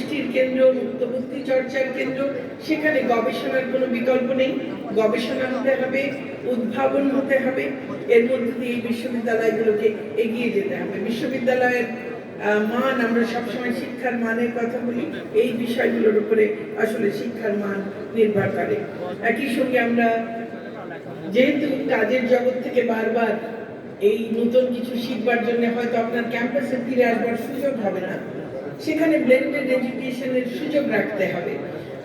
সৃষ্টির কেন্দ্র, মুক্তবুদ্ধি চর্চার কেন্দ্র। সেখানে গবেষণার কোনো বিকল্প নেই। গবেষণা হতে হবে, উদ্ভাবন হতে হবে, এর মধ্যে দিয়ে এই বিশ্ববিদ্যালয়গুলোকে এগিয়ে যেতে হবে। বিশ্ববিদ্যালয়ের মান, আমরা সবসময় শিক্ষার মানের কথা বলি, এই বিষয়গুলোর উপরে আসলে শিক্ষার মান নির্ভর করে। একই সঙ্গে আমরা যেহেতু কাজের জগৎ থেকে বারবার এই নতুন কিছু শিখবার জন্য হয়তো আপনার ক্যাম্পাসে ফিরে আসবার সুযোগ হবে না, সেখানে ব্লেন্ডেড এডুকেশনের সুযোগ রাখতে হবে।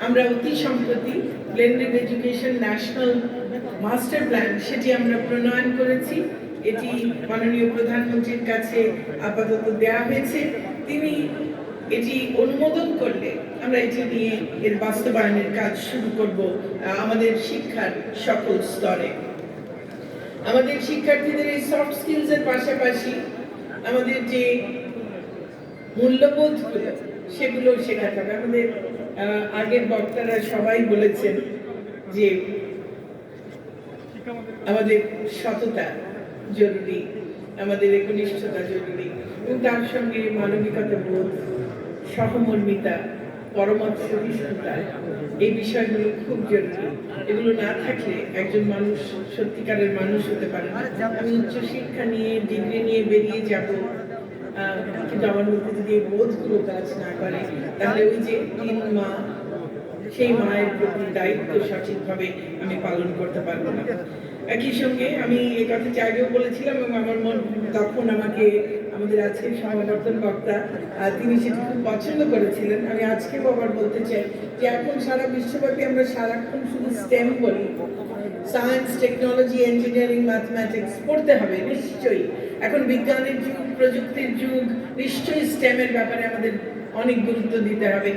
আমরা অতি সম্প্রতি blended education national master plan সেটি আমরা প্রণয়ন করেছি। এটি মাননীয় প্রধানমন্ত্রীর কাছে আপাতত দেওয়া হয়েছে। তিনি এটি অনুমোদন করলে আমরা এটি নিয়ে এর বাস্তবায়নের কাজ শুরু করব আমাদের শিক্ষার সকল স্তরে। আমাদের শিক্ষার্থীদের এই সফট স্কিলস এর পাশাপাশি আমাদের যে মূল্যবোধগুলো সেগুলো শেখাতে হবে। আমাদের আগের বক্তারা সবাই বলেছেন যে আমাদের সততা জরুরি, আমাদের একনিষ্ঠতা জরুরি, এবং তার সঙ্গে মানবিকতা বোধ, সহমর্মিতা, পরমত সহিষ্ণুতা, এই বিষয়গুলো খুব জরুরি। এগুলো না থাকলে একজন মানুষ সত্যিকারের মানুষ হতে পারে না। আমি উচ্চশিক্ষা নিয়ে, ডিগ্রি নিয়ে বেরিয়ে যাব, কিন্তু আমার মধ্যে যদি এই বোধগুলো কাজ না করে, তাহলে ওই যে তিন মা, সেই মায়ের প্রতি দায়িত্ব সঠিকভাবে আমি পালন করতে পারবো না। একই সঙ্গে আমি এই কথাটি আগেও বলেছিলাম, এবং আমার মন তখন আমাকে আমাদের আজকের সমাবর্তন বক্তা তিনি সেটি খুব পছন্দ করেছিলেন। আমি আজকেও আবার বলতে চাই যে এখন সারা বিশ্বব্যাপী আমরা সারাক্ষণ শুধু স্টেম বলি, সায়েন্স, টেকনোলজি, ইঞ্জিনিয়ারিং, ম্যাথমেটিক্স পড়তে হবে নিশ্চয়ই। এখন বিজ্ঞানের যুগ, প্রযুক্তির যুগ, নিশ্চয়ই স্টেমের ব্যাপারে আমাদের অনেক গুরুত্ব দিতে হবে।